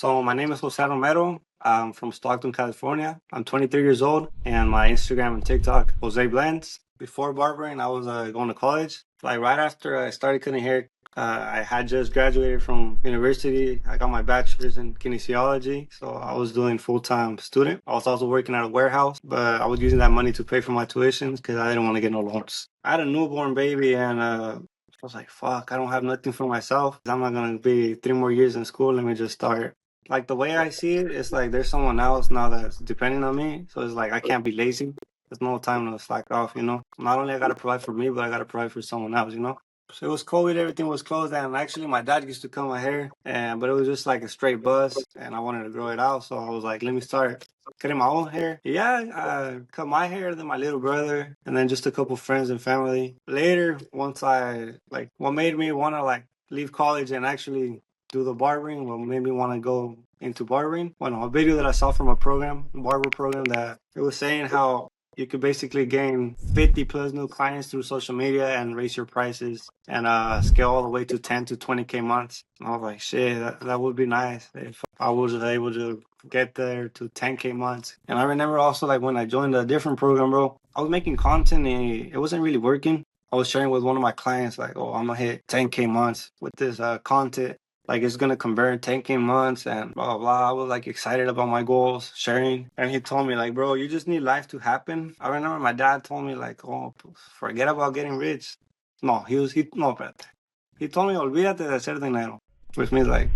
So my name is Jose Romero. I'm from Stockton, California. I'm 23 years old, and my Instagram and TikTok, Jose Blends. Before barbering, I was going to college. Like right after I started cutting hair, I had just graduated from university. I got my bachelor's in kinesiology, so I was doing full-time student. I was also working at a warehouse, but I was using that money to pay for my tuitions because I didn't want to get no loans. I had a newborn baby, and I was like, fuck, I don't have nothing for myself. I'm not gonna be 3 more years in school. Let me just start. Like the way I see it, it's like there's someone else now that's depending on me. So it's like I can't be lazy. There's no time to slack off. Not only I gotta provide for me, but I gotta provide for someone else. So it was COVID, everything was closed, and actually my dad used to cut my hair, and but it was just like a straight buzz, and I wanted to grow it out, so I was like, let me start cutting my own hair. Yeah, I cut my hair, then my little brother, and then just a couple friends and family. Later, once I like, what made me want to like leave college and actually do the barbering, what made me want to go into barbering, well, a video that I saw from a barber program, that it was saying how you could basically gain 50 plus new clients through social media and raise your prices and scale all the way to 10 to 20K months. And I was like, shit, that would be nice if I was able to get there to 10K months. And I remember also like when I joined a different program, bro, I was making content and it wasn't really working. I was sharing with one of my clients like, oh, I'm gonna hit 10K months with this content, like it's gonna convert in 10K months and blah blah blah. I was like excited about my goals, sharing. And he told me like, bro, you just need life to happen. I remember my dad told me like, oh, forget about getting rich. No, he no, but he told me olvídate de hacer dinero, which means like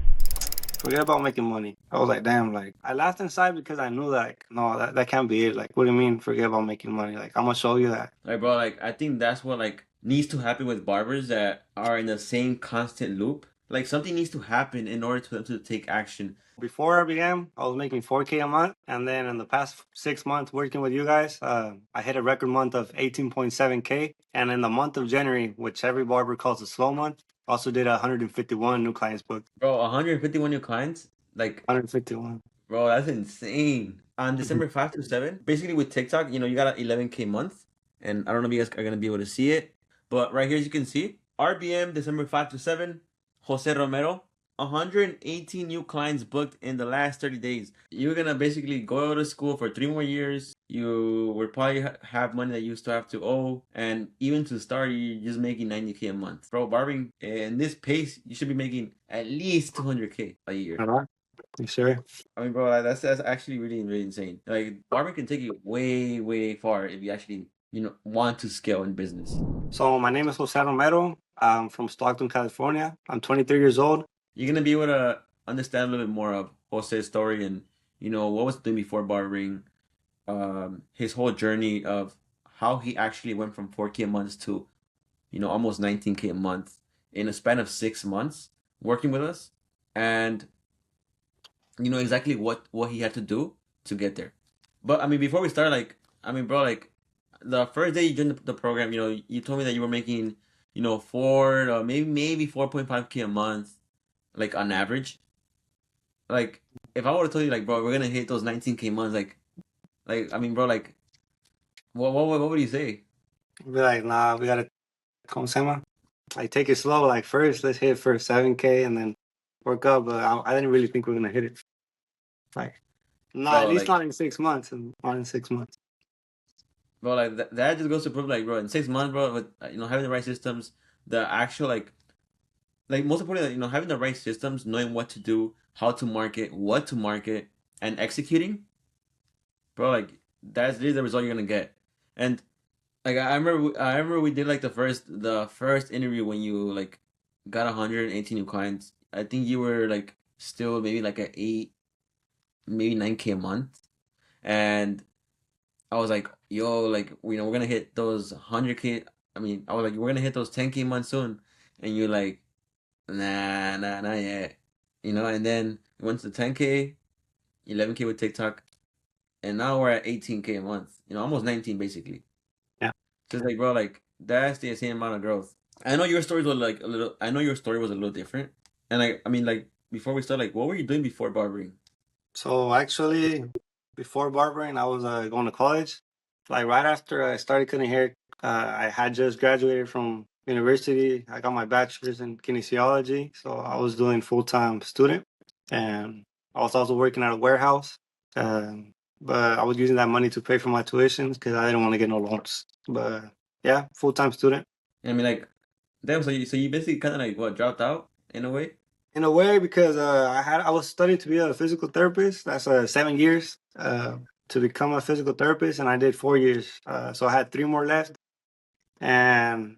forget about making money. I was like, damn, like I laughed inside because I knew like, no, that can't be it. Like, what do you mean forget about making money? Like I'm gonna show you that. Like, bro, like I think that's what like needs to happen with barbers that are in the same constant loop. Like something needs to happen in order for them to take action. Before I began, I was making 4K a month, and then in the past 6 months working with you guys, I hit a record month of 18.7K. And in the month of January, which every barber calls a slow month, also did 151 new clients booked. Bro, 151 new clients? Like, 151. bro, that's insane. On December 5th to 7th, basically with TikTok, you got an 11K month. And I don't know if you guys are gonna be able to see it. But right here as you can see, RBM December 5 to 7, Jose Romero, 118 new clients booked in the last 30 days. You're gonna basically go to school for 3 more years. You would probably have money that you still have to owe, and even to start, you're just making 90K a month. Bro, barbering in this pace, you should be making at least 200K a year. All right. You sure? I mean, bro, like, that's actually really really insane. Like barbering can take you way way far if you actually want to scale in business. So my name is Jose Romero. I'm from Stockton, California. I'm 23 years old. You're gonna be able to understand a little bit more of Jose's story and what was he doing before barbering, his whole journey of how he actually went from 4K a month to almost 19K a month in a span of 6 months working with us, and exactly what he had to do to get there. But I mean, before we start, like, I mean, bro, like, the first day you joined the program, you told me that you were making, four, maybe 4.5K a month, like on average. Like, if I would have told you, like, bro, we're gonna hit those 19K months, like, I mean, bro, like, what would you say? Be like, nah, we gotta, ¿cómo se llama? Like take it slow. Like first, let's hit first 7K and then work up. But I didn't really think we are gonna hit it. Like, not at Bro, least like, not in 6 months, and not in 6 months. that just goes to prove, like, bro, in 6 months, bro, with having the right systems, the actual like most importantly, having the right systems, knowing what to do, how to market, what to market, and executing, bro, like that's really the result you're gonna get. And like I remember we did like the first interview when you like got 118 new clients. I think you were like still maybe like a 8, maybe 9K a month, and I was like, yo, like we're gonna hit those 100K. I mean, I was like, we're gonna hit those 10K months soon, and you're like, nah, nah, not yet. And then we went to 10K, 11K with TikTok, and now we're at 18K a month. Almost 19 basically. Yeah. So it's like, bro, like that's the same amount of growth. I know your stories were like a little. I know your story was a little different, and like, I mean, like before we start, like, what were you doing before barbering? So actually, before barbering, I was going to college. Like right after I started cutting hair, I had just graduated from university. I got my bachelor's in kinesiology, so I was doing full-time student. And I was also working at a warehouse. Um, but I was using that money to pay for my tuition because I didn't want to get no loans. But yeah, full time student. I mean, like, damn. So you basically kind of like what dropped out in a way. In a way, because I was studying to be a physical therapist. That's 7 years to become a physical therapist, and I did 4 years. So I had three more left, and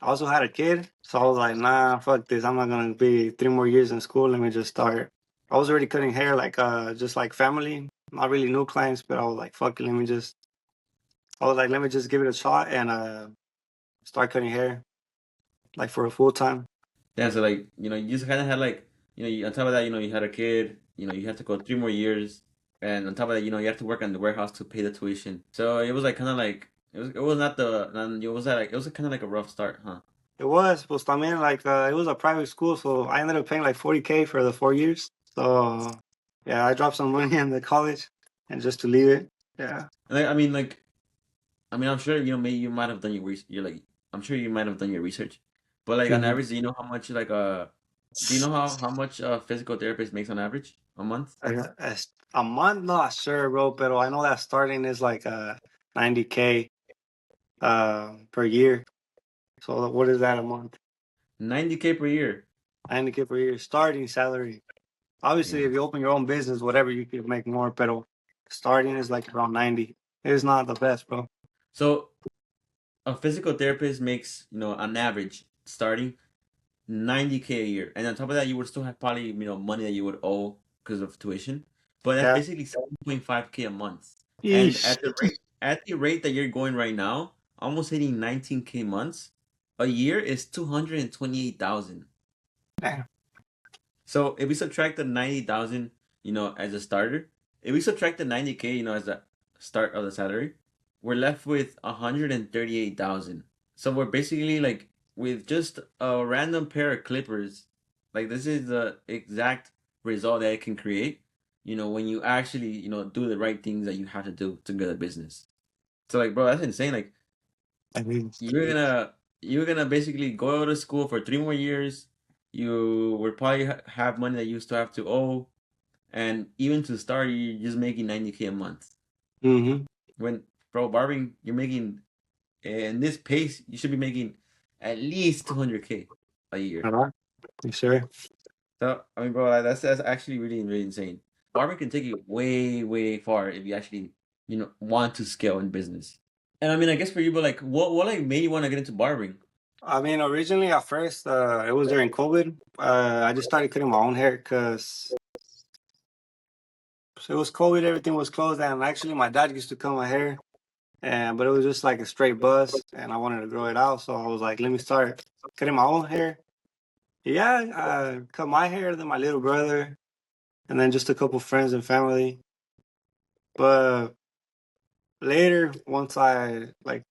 I also had a kid. So I was like, nah, fuck this. I'm not gonna be 3 more years in school. Let me just start. I was already cutting hair, like just like family, not really new clients, but I was like, fuck it, let me just. I was like, let me just give it a shot and start cutting hair, like for a full time. Yeah. So like you just kind of had like on top of that you had a kid. You had to go 3 more years, and on top of that you had to work in the warehouse to pay the tuition. So it was like kind of like it was not the it was like it was kind of like a rough start, huh? It was, pues también like it was a private school, so I ended up paying like 40K for the 4 years. So yeah, I dropped some money in the college and just to leave it. Yeah. And I mean, I'm sure maybe you might have done your research. You're like, I'm sure you might have done your research, but like on Mhm. average, do you know how much do you know how much a physical therapist makes on average a month? A month, not sure, bro, but I know that starting is like 90K per year. So what is that a month? 90K per year. 90K per year starting salary. Obviously, if Damn. you open your own business, whatever, you could make more, but starting is like around 90. It's not the best, bro. So a physical therapist makes on average starting 90K a year, and on top of that, you would still have probably money that you would owe because of tuition, but that's Yeah. basically 7.5K a month. And Yeesh. at the rate that you're going right now, almost hitting 19K months, a year is 228,000. Damn. So if we subtract the 90,000, as a starter, if we subtract the 90K, as the start of the salary, we're left with 138,000. So we're basically like with just a random pair of clippers, like this is the exact result that it can create, when you actually, do the right things that you have to do to get a business. So like, bro, that's insane. Like I mean, you're gonna basically go to school for 3 more years. You would probably have money that you still have to owe, and even to start, you're just making 90K a month. mm-hmm. When bro barbering, you're making in this pace, you should be making at least 200K a year. All right. You sure? So I mean, bro, like, that's actually really really insane. Barbering can take you way way far if you actually want to scale in business. And I mean, I guess for you, but like, what like made you want to get into barbering? I mean, originally at first, it was during COVID. I just started cutting my own hair because it was COVID. Everything was closed, and actually, my dad used to cut my hair, and but it was just like a straight buzz, and I wanted to grow it out, so I was like, let me start cutting my own hair. Yeah, I cut my hair, then my little brother, and then just a couple friends and family. But later, once I like,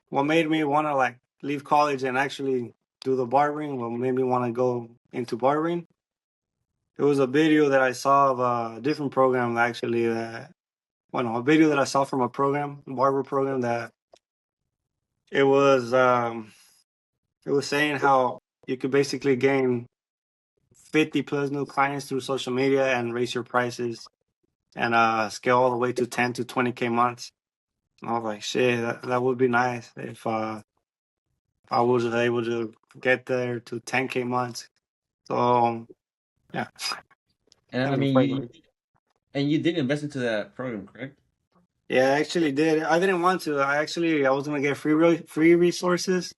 what made me want to like leave college and actually do the barbering, what made me want to go into barbering, it was a video that I saw of a different program actually that, well, no, a video that I saw from a program, barber program that it was um it was saying how you could basically gain 50 plus new clients through social media and raise your prices and scale all the way to 10 to 20K months. And I was like, shit, that would be nice if I was able to get there to 10K months. So yeah, And that I was the mean, first you one. and you did invest into that program, correct? Yeah, I actually did. I didn't want to. I was gonna get free resources.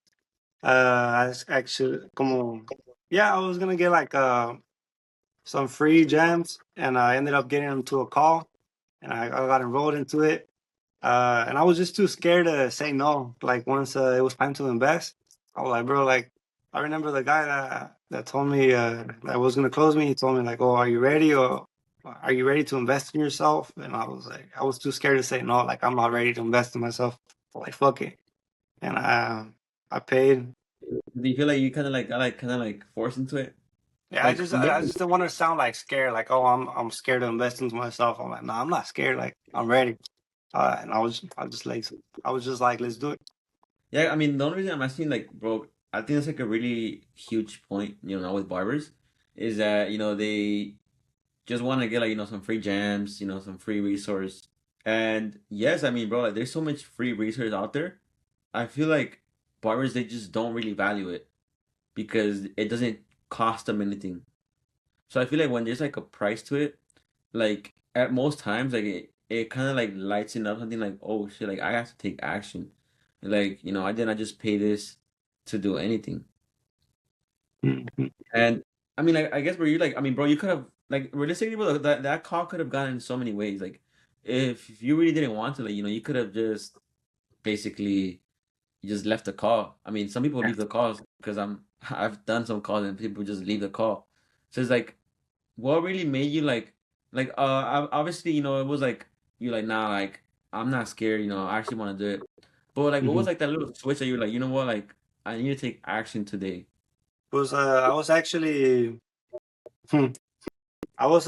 Actually, como yeah, I was gonna get like some free gems, and I ended up getting into a call, and I got enrolled into it. And I was just too scared to say no. Like once it was time to invest, I was like, bro, like I remember the guy that told me that was gonna close me. He told me like, oh, are you ready or are you ready to invest in yourself? And I was like, I was too scared to say no. Like I'm not ready to invest in myself. Like fuck it, and I paid. Do you feel like you kind of like got like kind of like forced into it? Yeah, Like I maybe just didn't want to sound like scared. Like oh, I'm scared to invest into myself. I'm like, no, I'm not scared. Like I'm ready. And I was just like I was just like, let's do it. yeah. I mean, the only reason I'm asking, like, bro, I think that's like a really huge point. Now with barbers, is that just want to get like some free jams, some free resource. And yes, I mean, bro, like there's so much free resource out there. I feel like barbers they just don't really value it because it doesn't cost them anything. So I feel like when there's like a price to it, like at most times, like it kind of like lights it up something like, oh shit, like I have to take action. Like, I did not just pay this to do anything. Mhm. And I mean, like, I guess where you like, I mean, bro, you could have like realistically, bro, that call could have gone in so many ways. Like, if you really didn't want to, like, you could have just basically just left the call. I mean, some people leave the calls because I've done some calls and people just leave the call. So it's like, what really made you obviously, it was like you like, nah, like I'm not scared. I actually want to do it. But like, what was Mhm. like that little switch that you were like, you know what, like I need to take action today. I was actually, hmm, I was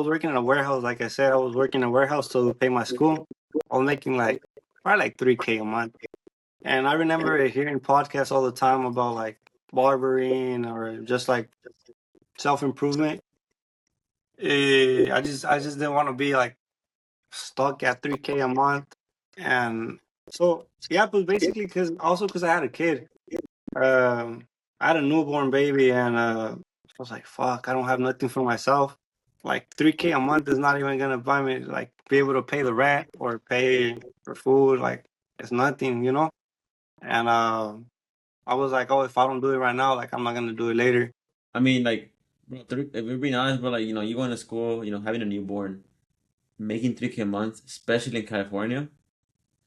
working in a warehouse. Like I said, I was working in a warehouse to pay my school. I was making like probably like 3K a month. And I remember hearing podcasts all the time about like barbering or just like self improvement. I just didn't want to be like stuck at 3K a month. And so yeah, but basically because I had a kid. I had a newborn baby, and I was like, fuck, I don't have nothing for myself. Like 3K a month is not even gonna buy me like be able to pay the rent or pay for food. Like it's nothing, you know. And I was like, oh, if I don't do it right now, like I'm not gonna do it later. I mean, like, bro, if we're being honest, bro, like, you going to school, having a newborn, making 3K a month, especially in California,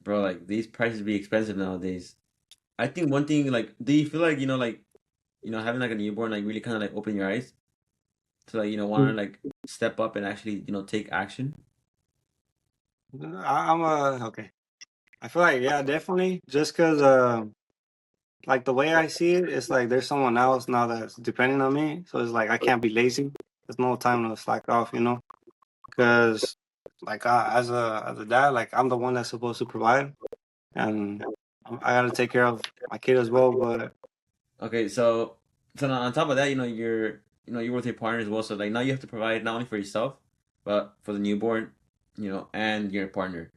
bro, like, these prices be expensive nowadays. I think one thing, like, do you feel like, having like a newborn, like, really kind of like open your eyes to, like, want to like step up and actually, take action? I'm okay. I feel like yeah, definitely. Just because like the way I see it, it's like there's someone else now that's depending on me. So it's like I can't be lazy. There's no time to slack off, you know. Because like as a dad, like I'm the one that's supposed to provide, and I got to take care of my kid as well. But Okay, so now on top of that, you're with your partner as well. So like now you have to provide not only for yourself, but for the newborn, and your partner.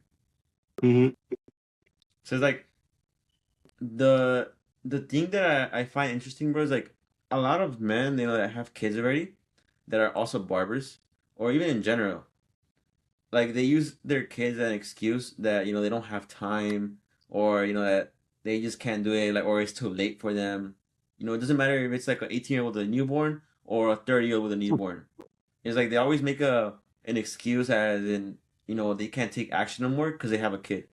mhm, So it's like the the thing that I find interesting, bro, is like a lot of men, that have kids already, that are also barbers, or even in general, like they use their kids as an excuse that they don't have time, or that they just can't do it, like, or it's too late for them. It doesn't matter if it's like an 18-year-old with a newborn or a 30-year-old with a newborn. It's like they always make an excuse as in they can't take action no more because they have a kid.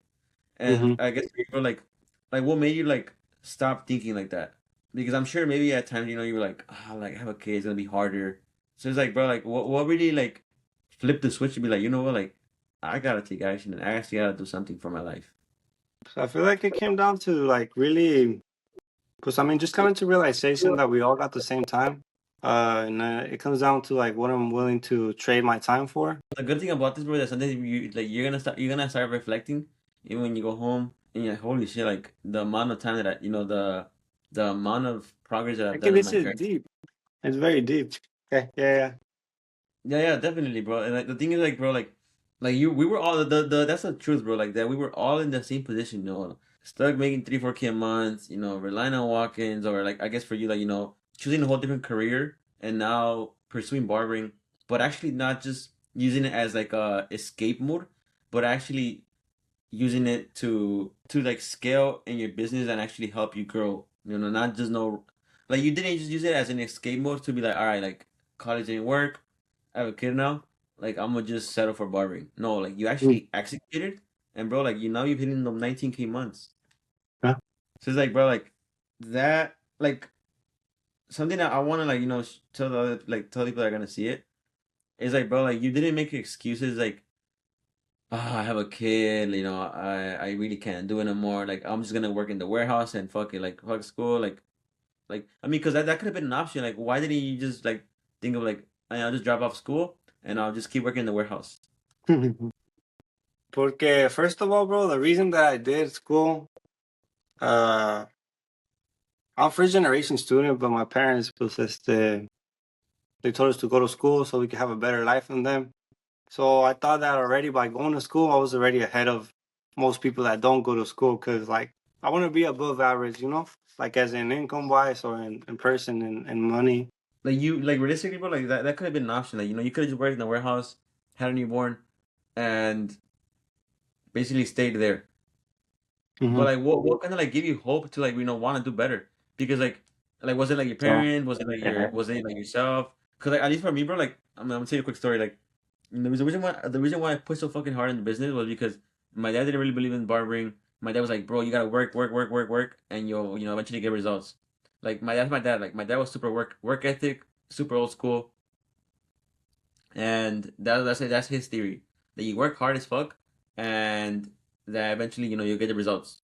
And mhm. I guess people like what made you like stop thinking like that? Because I'm sure maybe at times you were like, like I have a kid, it's gonna be harder. So it's like, bro, like what really like flip the switch to be like, you know what, like I gotta take action and I actually gotta do something for my life. So I feel like it came down to like really, because I mean, just coming to realization that we all got the same time. And it comes down to like what I'm willing to trade my time for. The good thing about this, bro, that sometimes you're gonna start reflecting, even when you go home and you're like, holy shit, like the amount of time that the amount of progress that I've Okay, done in this my is career. deep. It's very deep. Okay, yeah, Yeah, yeah, definitely, bro. And like the thing is, like, bro, like we were all the that's the truth, bro. Like that, we were all in the same position, stuck making 3, 4K a month, relying on walk-ins, or like I guess for you, like choosing a whole different career and now pursuing barbering, but actually not just using it as like a escape mode, but actually using it to like scale in your business and actually help you grow. Not just no, like you didn't just use it as an escape mode to be like, all right, like college didn't work, I have a kid now, like I'm gonna just settle for barbering. No, like you yeah. actually executed, and bro, like now you've hit in the 19K months. Yeah. So it's like, bro, like that, like something that I want to like tell the other, like tell people that are gonna see it is like, bro, like you didn't make excuses like, I have a kid, I really can't do it anymore. Like I'm just gonna work in the warehouse and fuck it, like fuck school, like I mean, because that could have been an option. Like why didn't you just like think of like, I'll just drop off school and I'll just keep working in the warehouse. Porque first of all, bro, the reason that I did school, uh, I'm first generation student, but my parents, pues, They told us to go to school so we could have a better life than them. So I thought that already by going to school, I was already ahead of most people that don't go to school because, like, I want to be above average, like as in income wise or in person and money. Like you, like realistically, bro, like that could have been an option. Like you could have just worked in the warehouse, had a newborn, and basically stayed there. But Hmm. like, what kind of like give you hope to like want to do better? Because like was it like your So, parent? Was it like yourself? Because like at least for me, bro, like I'm gonna tell you a quick story. Like the reason why I pushed so fucking hard in the business was because my dad didn't really believe in barbering. My dad was like, bro, you gotta work, work, work, work, work, and you'll eventually get results. Like that's my dad. Like my dad was super work ethic, super old school, and that's his theory that you work hard as fuck, and that eventually you'll get the results.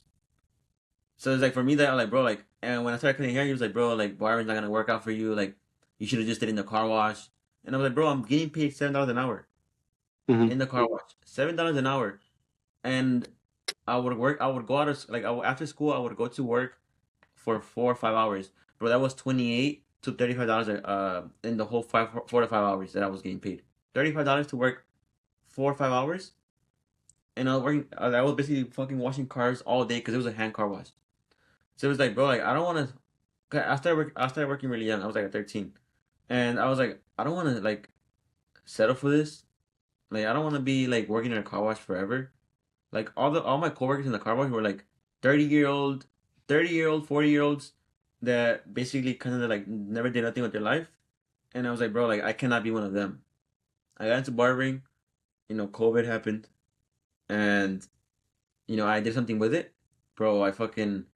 So it's like for me that I'm like, bro, like, and when I started cutting hair, he was like, bro, like barbering's not gonna work out for you. Like you should have just did it in the car wash. And I was like, bro, I'm getting paid $7 an hour hmm in the car wash, $7 an hour, and I would work. I would go out of like after school. I would go to work for 4 or 5 hours, bro. That was $28 to $35 in the whole 4 to 5 hours that I was getting paid. $35 to work 4 or 5 hours, and I was working. I was basically fucking washing cars all day because it was a hand car wash. So it was like, bro, like I don't want to. I started working really young. I was like at 13, and I was like, I don't want to like settle for this. Like I don't want to be like working in a car wash forever. Like all my coworkers in the car wash were like 30-year-old, 30-year-old, 40-year-olds that basically kind of like never did nothing with their life. And I was like, bro, like I cannot be one of them. I got into barbering. COVID happened, and I did something with it, bro. I fucking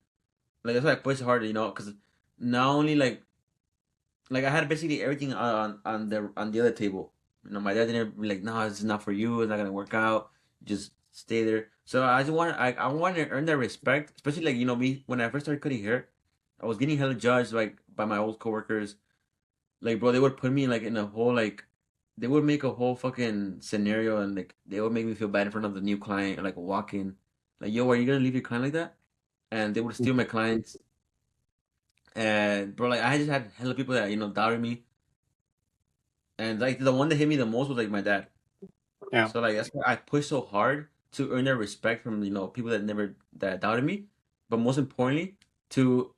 like that's why I pushed harder. Because not only like I had basically everything on the other table. My dad didn't be like, no, this is not for you. It's not gonna work out. Just stay there. So I wanted to earn that respect, especially like me when I first started cutting hair, I was getting hella judged like by my old coworkers. Like bro, they would put me like in a whole like they would make a whole fucking scenario and like they would make me feel bad in front of the new client, like walking, like yo, are you gonna leave your client like that? And they would steal my clients. And bro, like I just had hella people that doubted me, and like the one that hit me the most was like my dad. yeah. So like that's why I pushed so hard to earn their respect from people that doubted me, but most importantly to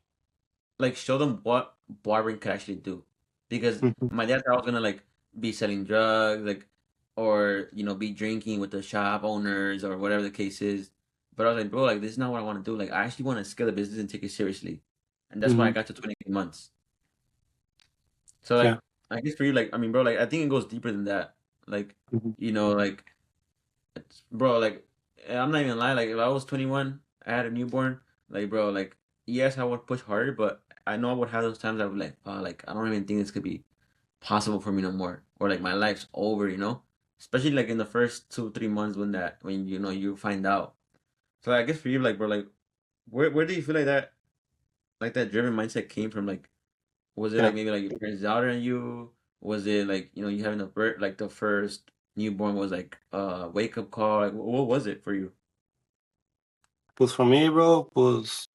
like show them what barbering could actually do, because Hmm. my dad thought I was gonna like be selling drugs like or be drinking with the shop owners or whatever the case is. But I was like, bro, like this is not what I want to do. Like I actually want to scale the business and take it seriously, and that's why I Hmm. got to 23 months. So Yeah. like I guess for you, like I mean, bro, like I think it goes deeper than that. Like Hmm. like bro, like I'm not even lying. Like if I was 21, I had a newborn. Like bro, like yes, I would push harder, but I know I would have those times I would like, like I don't even think this could be possible for me no more, or like my life's over. Especially like in the first 2 3 months when you find out. So I guess for you, like bro, like where do you feel like that driven mindset came from? Like was it Yeah. like maybe like your parents doubted on you? Was it like you having a birth like the first newborn was like a wake up call? Like what was it for you? Pues for me, bro, pues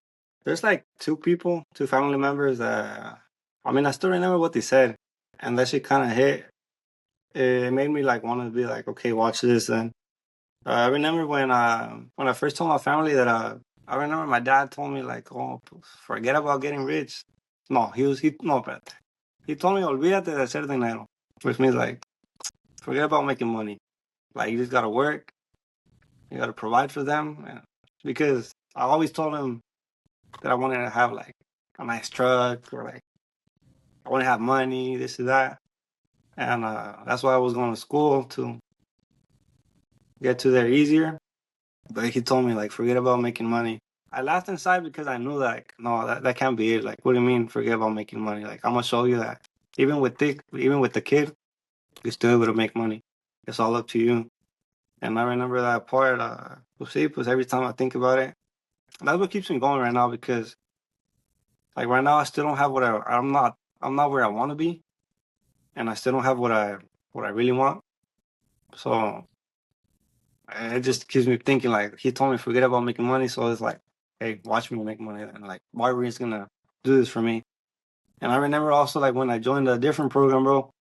there's like two people, two family members that I mean, I still remember what they said, and that shit kind of hit. It made me like want to be like, okay, watch this. And I remember when I first told my family that I remember my dad told me like, oh, pues, forget about getting rich. No, he no, but he told me olvídate de hacer dinero, which means like forget about making money. Like you just gotta work, you gotta provide for them, because I always told him that I wanted to have like a nice truck or like I want to have money, this and that. And that's why I was going to school to get to there easier. But he told me like forget about making money. I laughed inside because I knew that like, no, that can't be it. Like what do you mean forget about making money? Like I'm gonna show you that even with the kid, you're still able to make money. It's all up to you. And I remember that part. Pues sí, pues every time I think about it, that's what keeps me going right now because like right now I still don't have I'm not where I want to be, and I still don't have what I really want. So it just keeps me thinking. Like he told me, forget about making money. So it's like, hey, watch me make money, and like Barbary is gonna do this for me. And I remember also like when I joined a different program, bro.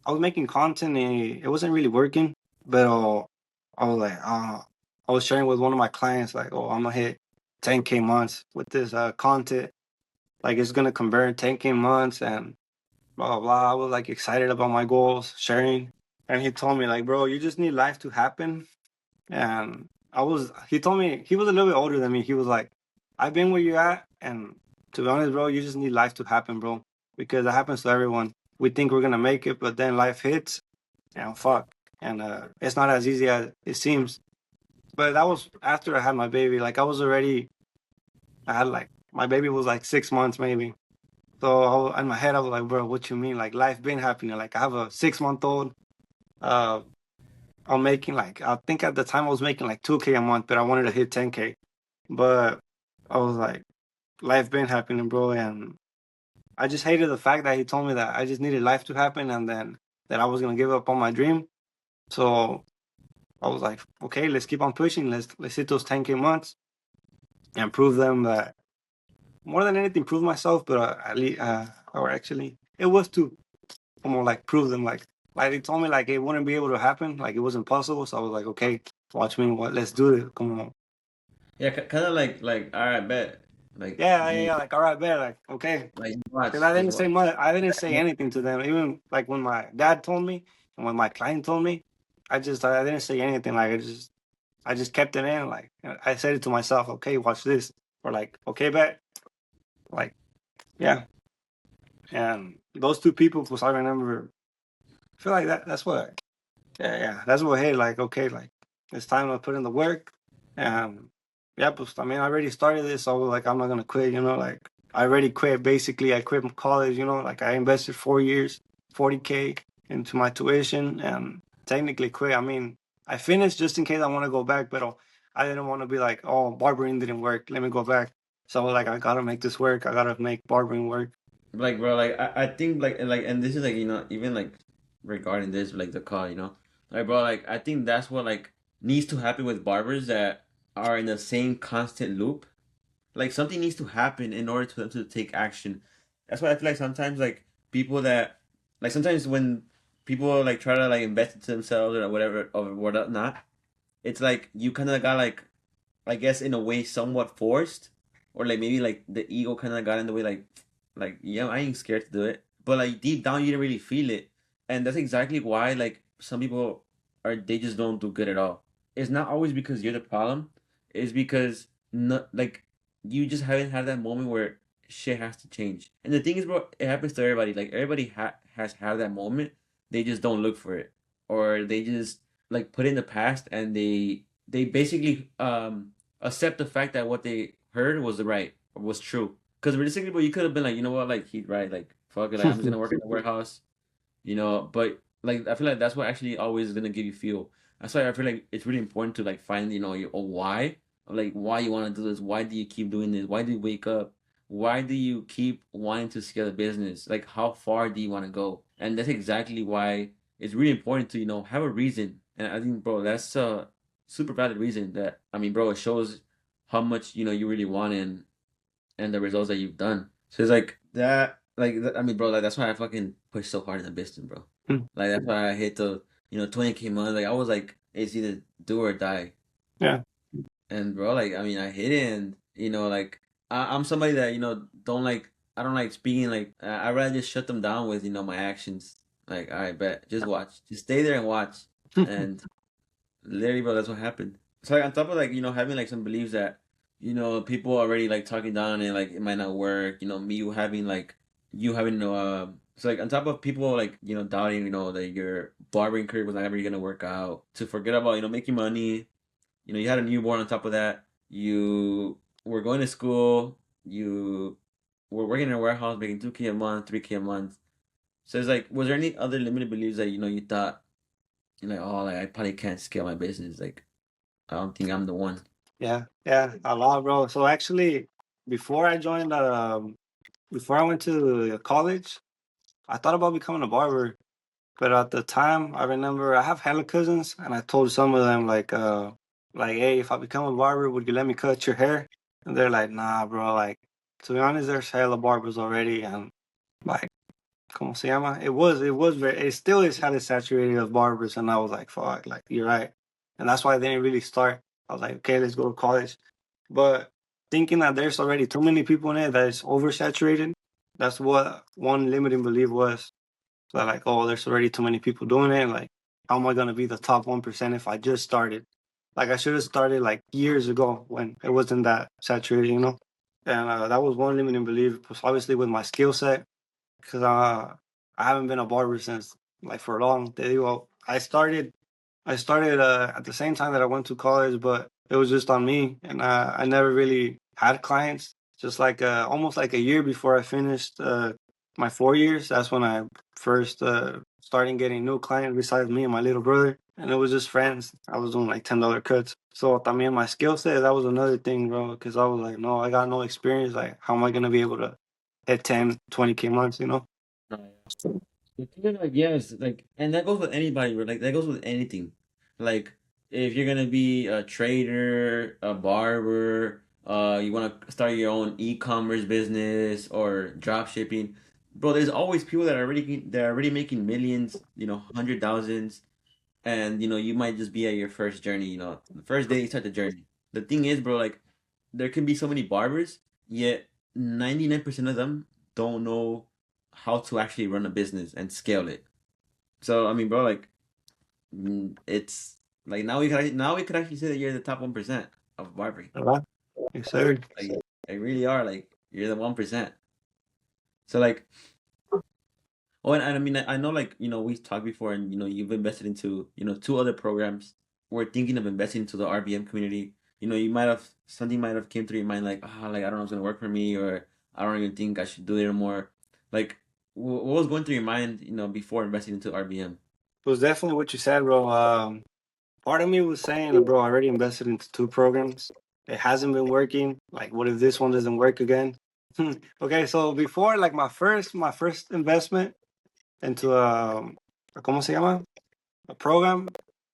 I was making content and it wasn't really working, but I was like, I was sharing with one of my clients like, oh, I'm gonna hit 10K months with this content. Like it's gonna convert 10K months and blah blah blah. I was like excited about my goals, sharing, and he told me like, bro, you just need life to happen. And he told me he was a little bit older than me. He was like, I've been where you're at, and to be honest, bro, you just need life to happen, bro, because that happens to everyone. We think we're gonna make it, but then life hits, and fuck, and it's not as easy as it seems. But that was after I had my baby. Like I had like my baby was like 6 months maybe. So in my head, I was like, bro, what you mean? Like life been happening. Like I have a 6 month old. Uh, I'm making like I think at the time I was making like 2K a month, but I wanted to hit 10K. But I was like, life been happening, bro, and I just hated the fact that he told me that I just needed life to happen, and then that I was gonna give up on my dream. So I was like, okay, let's keep on pushing. Let's hit those 10K months and prove them that more than anything, prove myself. But at least, or actually, it was to more like prove them like they told me like it wouldn't be able to happen, like it was impossible. So I was like, okay, watch me, what? Let's do it. Come on. Yeah, kind of like all right, bet. Like Yeah, yeah, you yeah. Like all right, bet. Like okay. like watch, Because I just didn't watch. say much. I didn't say anything to them. Even like when my dad told me and when my client told me, I didn't say anything. Like I just kept it in. Like I said it to myself. Okay, watch this. Or like okay, bet. Like yeah. And those two people, because I remember, I feel like that's what. Yeah, yeah. That's what. Hey, like okay, like it's time to put in the work. And yeah, but I mean, I already started this, so like I'm not gonna quit. You know, like I already quit. Basically, I quit college. You know, like I invested 4 years, 40K into my tuition, and technically quit. I mean, I finished just in case I want to go back, but I didn't want to be like, oh, barbering didn't work. Let me go back. So like, I gotta make this work. I gotta make barbering work. Like bro, like I think like and this is like even like regarding this like the call, like bro, like I think that's what like needs to happen with barbers that are in the same constant loop. Like something needs to happen in order for them to take action. That's why I feel like sometimes like people that like sometimes when people like try to like invest into themselves or whatever or whatnot, it's like you kind of got like I guess in a way somewhat forced, or like maybe like the ego kind of got in the way, like yeah, I ain't scared to do it, but like deep down you didn't really feel it, and that's exactly why like some people are they just don't do good at all. It's not always because you're the problem. It's because not like you just haven't had that moment where shit has to change. And the thing is, bro, it happens to everybody. Like everybody has had that moment. They just don't look for it, or they just like put it in the past, and they basically accept the fact that what they heard was right or was true. Because realistically, but you could have been like, you know what, like he's right, like fuck it, like I'm just gonna work in the warehouse, But like I feel like that's what actually always is gonna give you fuel. That's why I feel like it's really important to like find your why, like why you want to do this, why do you keep doing this, why do you wake up, why do you keep wanting to scale the business, like how far do you want to go, and that's exactly why it's really important to have a reason. And I think, bro, that's a super valid reason. That I mean, bro, it shows how much you really want and the results that you've done. So it's like that. Like I mean, bro, like that's why I fucking push so hard in the business, bro. Like that's why I hit the 20K month. Like I was like, it's either do or die. Yeah. And bro, like I mean, I hit it, and like I'm somebody that don't like I don't like speaking. Like I rather just shut them down with my actions. Like I bet, just watch, just stay there and watch, and literally, bro, that's what happened. So like on top of like having like some beliefs that people already like talking down and like it might not work. Me you having so like on top of people like doubting that your barbering career was not ever gonna work out. To forget about making money. You had a newborn on top of that. You were going to school. You were working in a warehouse making 2K a month, 3K a month. So it's like, was there any other limited beliefs that you thought you're like, oh, like I probably can't scale my business. Like I don't think I'm the one. Yeah, yeah, a lot, bro. So actually, before I joined, before I went to college, I thought about becoming a barber. But at the time, I remember I have hella cousins, and I told some of them like, hey, if I become a barber, would you let me cut your hair? And they're like, nah, bro. Like, to be honest, there's hella barbers already, and like, ¿Cómo se llama? It was very, it still is highly saturated of barbers, and I was like, fuck, like you're right, and that's why I didn't really start. I was like, okay, let's go to college, but thinking that there's already too many people in it that it's oversaturated. That's what one limiting belief was. That like, oh, there's already too many people doing it. Like, how am I gonna be the top 1% if I just started? Like, I should have started like years ago when it wasn't that saturated, you know. And that was one limiting belief. Because obviously with my skill set, because I haven't been a barber since like for long. I started at the same time that I went to college, but it was just on me, and I never really had clients. Just like almost like a year before I finished my 4 years, that's when I first started getting new clients besides me and my little brother, and it was just friends. I was doing like $10 cuts. So también my skill set, that was another thing, bro, because I was like, no, I got no experience. Like, how am I gonna be able to hit 10, 20K months? You know? Oh, yeah. The thing is, like, yes, like, and that goes with anybody, right? Like, that goes with anything. Like, if you're gonna be a trader, a barber, you want to start your own e-commerce business or drop shipping, bro, there's always people that are already making millions, 100,000s, and you might just be at your first journey. The first day you start the journey. The thing is, bro, like, there can be so many barbers, yet 99% of them don't know how to actually run a business and scale it. So I mean, bro, like, it's like now we could actually say that you're the top 1% of barbering. Right? Yes, sir. Like really are, like, you're the 1%. So like, oh, and I mean, I know, like, we've talked before, and you've invested into two other programs. We're thinking of investing into the RBM community. You might have something might have came through your mind, like, like, I don't know if it's gonna work for me, or I don't even think I should do it anymore. Like, what was going through your mind, before investing into RBM? It was definitely what you said, bro. Part of me was saying, bro, I already invested into two programs. It hasn't been working. Like, what if this one doesn't work again? Okay, so before, like my first investment into ¿cómo se llama? A program,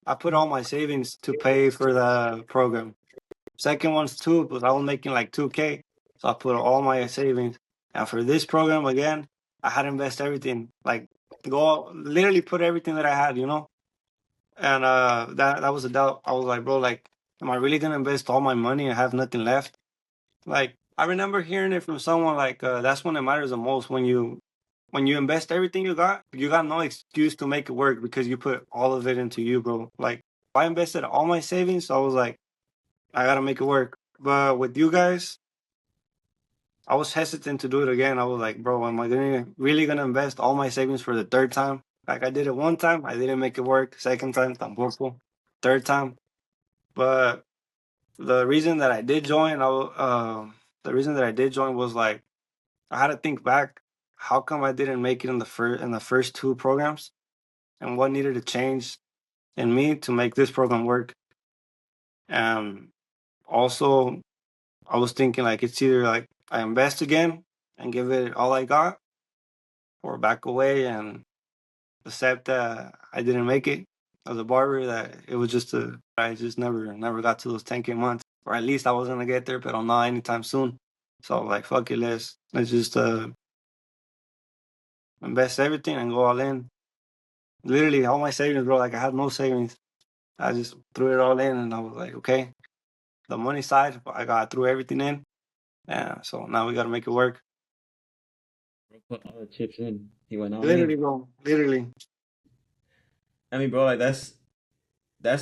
I put all my savings to pay for the program. Second one's two, but I was making like 2K, so I put all my savings. And for this program again, I had to invest everything, like go literally put everything that I had, you know. And that was a doubt. I was like, bro, like, am I really gonna invest all my money and have nothing left? Like, I remember hearing it from someone like that's when it matters the most when you invest everything you got no excuse to make it work because you put all of it into you, bro. Like, I invested all my savings, so I was like, I gotta make it work. But with you guys, I was hesitant to do it again. I was like, bro, am I really gonna invest all my savings for the third time? Like, I did it one time, I didn't make it work. Second time, tampoco. Third time, but the reason that I did join, the reason that I did join was like I had to think back. How come I didn't make it in the first two programs, and what needed to change in me to make this program work? And also, I was thinking like it's either like I invest again and give it all I got, or back away and accept that I didn't make it as a barber. That it was just I just never got to those 10K months, or at least I was gonna get there, but I'm not anytime soon. So like, fuck it, let's just invest everything and go all in. Literally all my savings, bro. Like, I had no savings. I just threw it all in, and I was like, okay, the money side, I got threw everything in. Yeah, so now we gotta make it work. Bro put all the chips in. He went all Literally, in. bro. Literally. I mean, bro, like, that's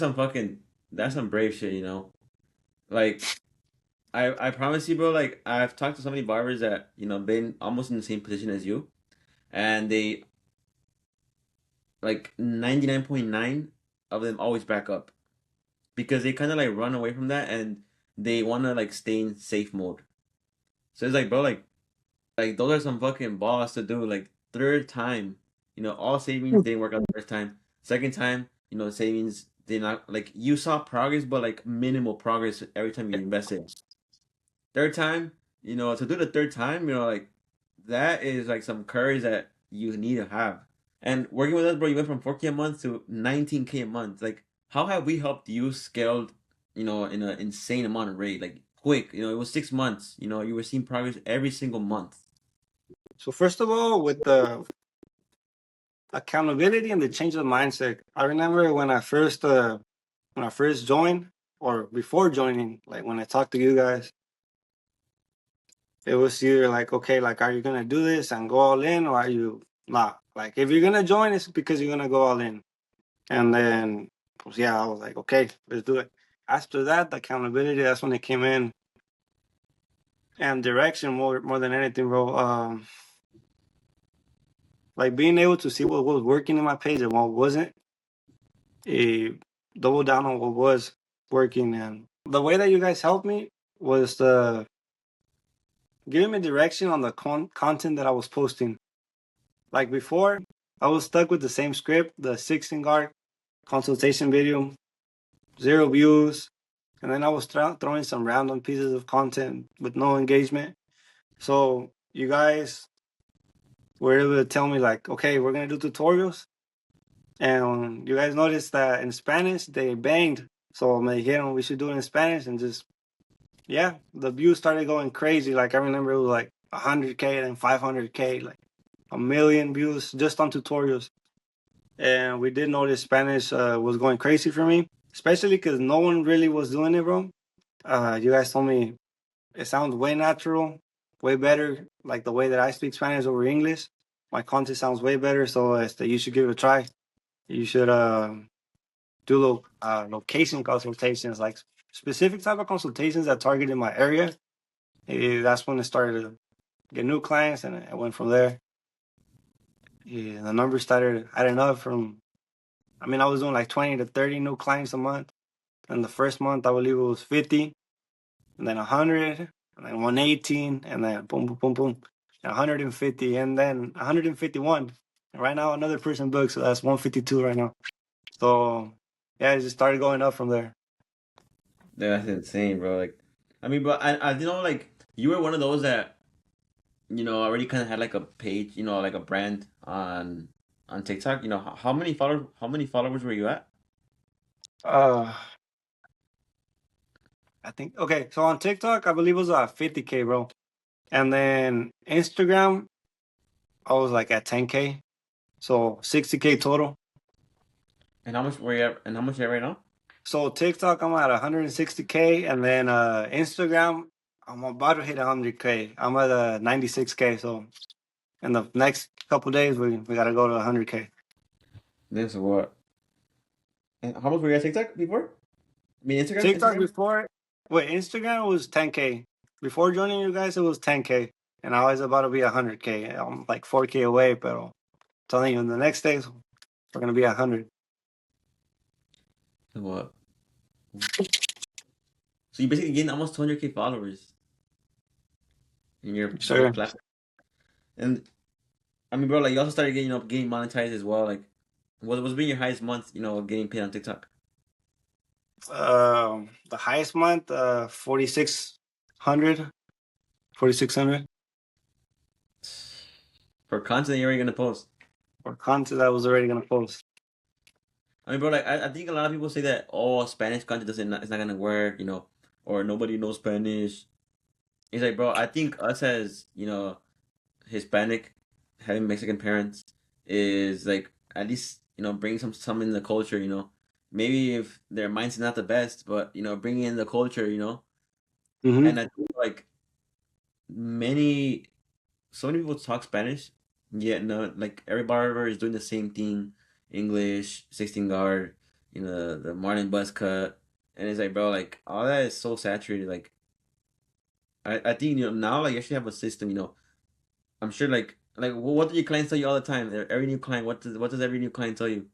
some fucking that's some brave shit. Like, I promise you, bro. Like, I've talked to so many barbers that been almost in the same position as you, and they, like, 99.9 of them always back up because they kind of like run away from that, and they want to like stay in safe mode. So it's like, bro, like those are some fucking balls to do. Like, third time, all savings didn't work out the first time. Second time, savings did not, like, you saw progress, but like minimal progress every time you invested. Third time, to do the third time, like, that is like some courage that you need to have. And working with us, bro, you went from 4K a month to 19K a month. Like, how have we helped you scaled, in an insane amount of rate? Like, quick, it was 6 months. You were seeing progress every single month. So first of all, with the accountability and the change of mindset. I remember when I first joined or before joining, like when I talked to you guys, it was either like, okay, like, are you gonna do this and go all in, or are you not? Like, if you're gonna join, it's because you're gonna go all in. And then, pues, yeah, I was like, okay, let's do it. After that, the accountability, that's when it came in, and direction more than anything, bro. Like being able to see what was working in my page and what wasn't, eh, double down on what was working. And the way that you guys helped me was the giving me direction on the content that I was posting. Like before, I was stuck with the same script, the 16 guard consultation video, 0 views, and then I was throwing some random pieces of content with no engagement. So you guys were able to tell me like, okay, we're gonna do tutorials, and you guys noticed that in Spanish they banged. So me dijeron we should do it in Spanish, and just yeah, the views started going crazy. Like I remember it was like 100K and 500K, like a million views just on tutorials. And we did notice Spanish was going crazy for me, especially because no one really was doing it, bro. You guys told me it sounds way natural, way better, like the way that I speak Spanish over English. My content sounds way better, so you should give it a try. You should do location consultations, like specific type of consultations that targeted my area. That's when it started to get new clients, and I went from there. Yeah, the numbers started adding up from. I mean, I was doing like 20 to 30 new clients a month. And the first month, I believe it was 50, and then 100, and then 118, and then boom, boom, boom, boom, and 150, and then 151. And right now, another person booked, so that's 152 right now. So yeah, it just started going up from there. That's insane, bro. Like, I mean, but I like you were one of those that already kind of had like a page, like a brand on TikTok. How many followers were you at? Uh, I think okay. So on TikTok, I believe it was 50K, bro, and then Instagram, I was like at 10K, so 60K total. And how much were you at? And how much are you at right now? So TikTok, I'm at 160K, and then Instagram, I'm about to hit 100K. I'm at 96K. So in the next couple days, we gotta go to 100K. This is what? And how much were you at TikTok before? I mean, Instagram. TikTok Instagram. before, wait, Instagram was 10K. Before joining you guys, it was 10K, and I was about to be 100K. I'm like 4K away, but I'm telling you, in the next days, we're gonna be 100. What? So you basically gained almost 200K followers in your Sure. platform. And I mean, bro, like you also started getting monetized as well. Like, what was being your highest month? Getting paid on TikTok The highest month, 4,600, 4,600 for content you're already gonna post. for content I was already gonna post. I mean, bro, like I think a lot of people say that Spanish content it's not gonna work, or nobody knows Spanish. It's like, bro, I think us as Hispanic, having Mexican parents is like at least bringing some in the culture. Maybe if their mind's not the best, but bringing in the culture. Hmm. And I think like many so many people talk Spanish, yet no, like every barber is doing the same thing, English, 16 guard, the Martin buzz cut, and it's like, bro, like all that is so saturated. Like I think now like you actually have a system. I'm sure like what do your clients tell you all the time? Every new client, what does every new client tell you?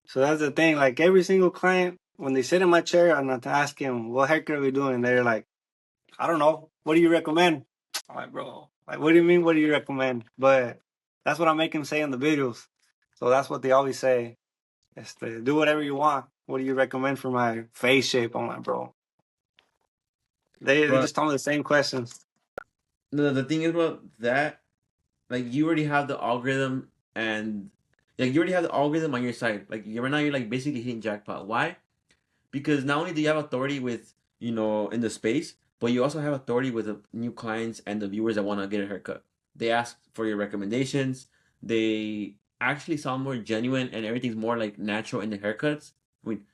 So that's the thing. Like every single client, when they sit in my chair, I'm not asking what haircut are we doing. They're like, I don't know. What do you recommend? I'm like, bro, like, what do you mean? What do you recommend? But that's what I make them say in the videos. So that's what they always say. Do whatever you want. What do you recommend for my face shape? I'm like, bro. They Bro, just tell me the same questions. the thing is, bro, that like you already have the algorithm and like you already have the algorithm on your side. Like right now, you're like basically hitting jackpot. Why? Because not only do you have authority with in the space, but you also have authority with the new clients and the viewers that want to get a haircut. They ask for your recommendations. They actually sound more genuine and everything's more like natural in the haircuts. I mean,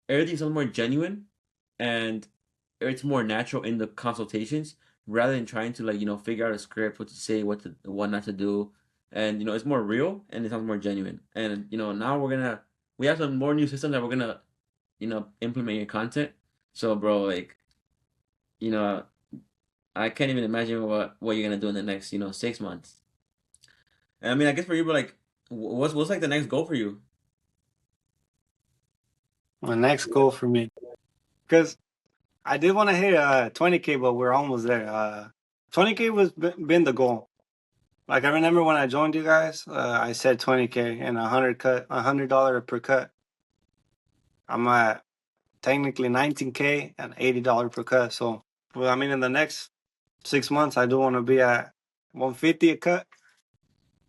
everything sounds more genuine and it's more natural in the consultations rather than trying to like figure out a script, what to say, what not to do, and it's more real and it sounds more genuine. And now we have some more new systems that we're gonna implement your content. So, bro, like you know I can't even imagine what you're gonna do in the next 6 months. And I mean, I guess for you, but like, what's like the next goal for you? My next goal for me, because I did want to hit 20K, but we're almost there. 20K was been the goal. Like I remember when I joined you guys, I said 20K and $100 per cut. I'm at technically 19K and $80 per cut. So, well, I mean, in the next 6 months, I do want to be at 150 a cut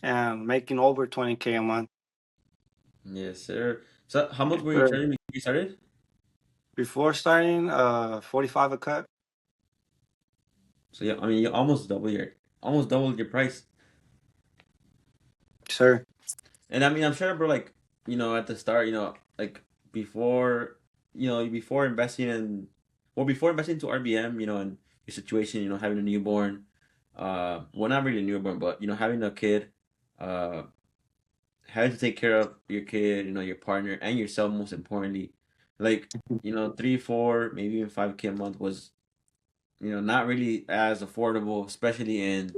and making over 20K a month. Yes, sir. So, how much Yes, were you sir. charging before you started? Before starting, 45 a cut. So yeah, I mean, you almost doubled your price. Sir. And I mean, I'm sure, bro. Like, at the start, like before, before investing in, or before investing into RBM, and your situation, having a newborn, well, not really a newborn, but having a kid, uh, having to take care of your kid, your partner, and yourself, most importantly, like, 3, 4, maybe even 5K a month was, not really as affordable, especially in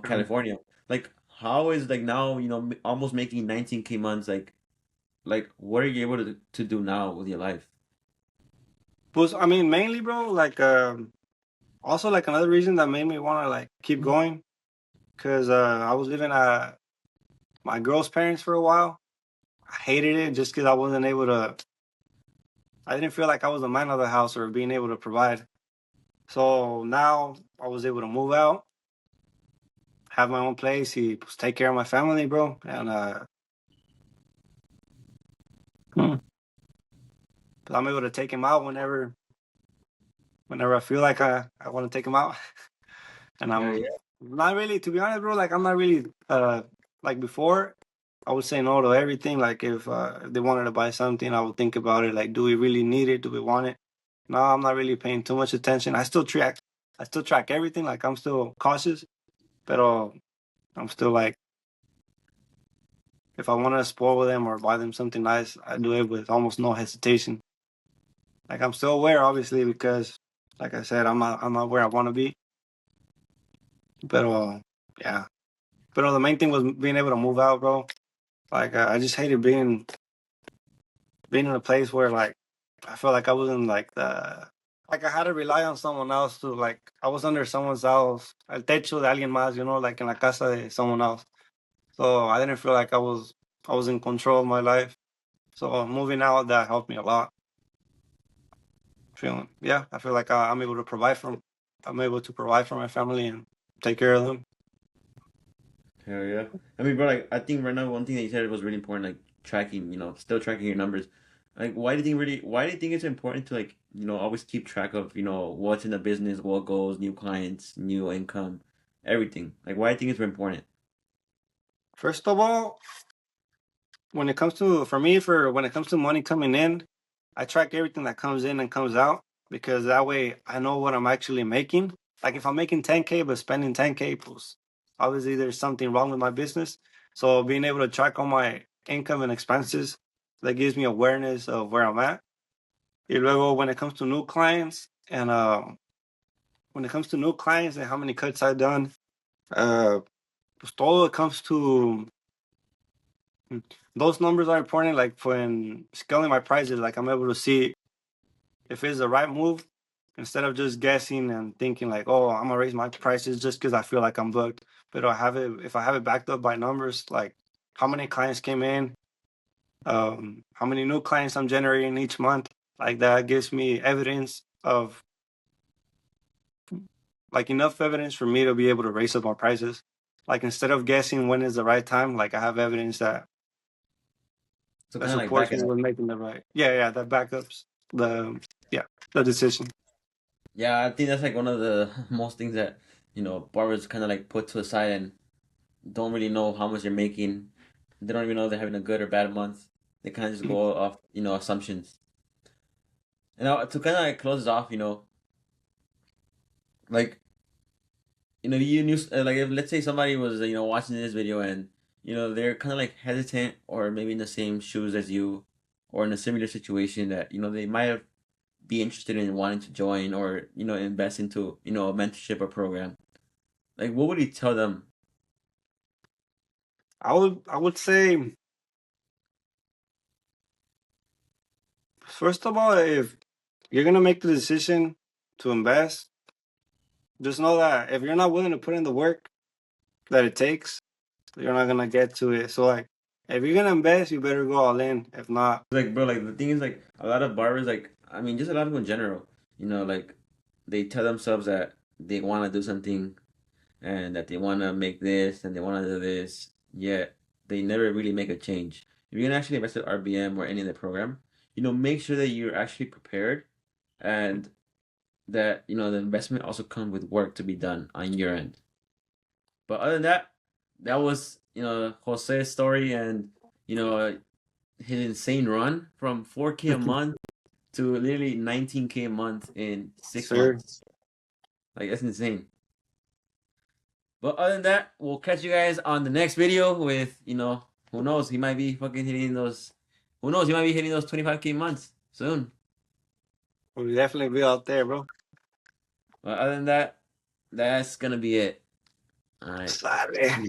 California. Like, how is like now, almost making 19K months, like what are you able to do now with your life? Pues, I mean, mainly, bro, like, also, like, another reason that made me want to, like, keep going, because I was living at my girl's parents for a while. I hated it just because I didn't feel like I was the man of the house or being able to provide. So now I was able to move out, have my own place, take care of my family, bro. And hmm, I'm able to take him out whenever I feel like I want to take him out. And Yeah, I'm yeah. not really, to be honest, bro, like I'm not really like before. I would say no to everything. Like if they wanted to buy something, I would think about it. Like, do we really need it? Do we want it? No, I'm not really paying too much attention. I still track everything. Like I'm still cautious, but I'm still like, if I want to spoil them or buy them something nice, I do it with almost no hesitation. Like I'm still aware, obviously, because like I said, I'm not where I want to be. But yeah. But the main thing was being able to move out, bro. Like I just hated being in a place where like I felt like I wasn't like the like I had to rely on someone else to like I was under someone else, el techo de alguien más, like in la casa de someone else. So I didn't feel like I was in control of my life. So moving out that helped me a lot. Feeling yeah, I feel like I'm able to provide for my family and take care of them. Hell yeah. I mean, bro, like I think right now one thing that you said was really important, like tracking, still tracking your numbers. Like, why do you think it's important to like, always keep track of, what's in the business, what goes, new clients, new income, everything. Like, why do you think it's important? First of all, when it comes to for me for when it comes to money coming in, I track everything that comes in and comes out because that way I know what I'm actually making. Like if I'm making 10K but spending 10K, plus obviously there's something wrong with my business. So being able to track all my income and expenses, that gives me awareness of where I'm at. Y luego when it comes to new clients and how many cuts I've done, pues todo it comes to those numbers are important. Like when scaling my prices, like I'm able to see if it's the right move instead of just guessing and thinking like, oh, I'm gonna raise my prices just because I feel like I'm booked. But if I have it backed up by numbers, like how many clients came in, how many new clients I'm generating each month, like that gives me evidence of like enough evidence for me to be able to raise up my prices. Like instead of guessing when is the right time, like I have evidence So that kind of like supports back me it up. with making the right. Yeah, that backups the yeah the decision. Yeah, I think that's like one of the most things that, barbers kind of like put to the side and don't really know how much they're making. they don't even know they're having a good or bad month. They kind of just go off, assumptions. And now, to kind of like close this off, like you knew like if let's say somebody was watching this video and they're kind of like hesitant or maybe in the same shoes as you or in a similar situation that they might have be interested in wanting to join or invest into a mentorship or program. Like, what would you tell them? I would say, first of all, if you're gonna make the decision to invest, just know that if you're not willing to put in the work that it takes, you're not gonna get to it. So like, if you're gonna invest, you better go all in. If not, Like, bro, like the thing is, like a lot of barbers, like I mean, just a lot of people in general, like they tell themselves that they want to do something and that they want to make this and they want to do this, yet they never really make a change. If you're gonna actually invest at RBM or any of the program, make sure that you're actually prepared and that the investment also comes with work to be done on your end. But other than that, that was Jose's story and his insane run from 4K a month to literally 19K a month in six sir. months. Like that's insane. But other than that, we'll catch you guys on the next video with who knows, he might be fucking hitting those. Who knows, he might be hitting those 25K months soon. We'll definitely be out there, bro. But other than that, that's gonna be it. All right. Sorry.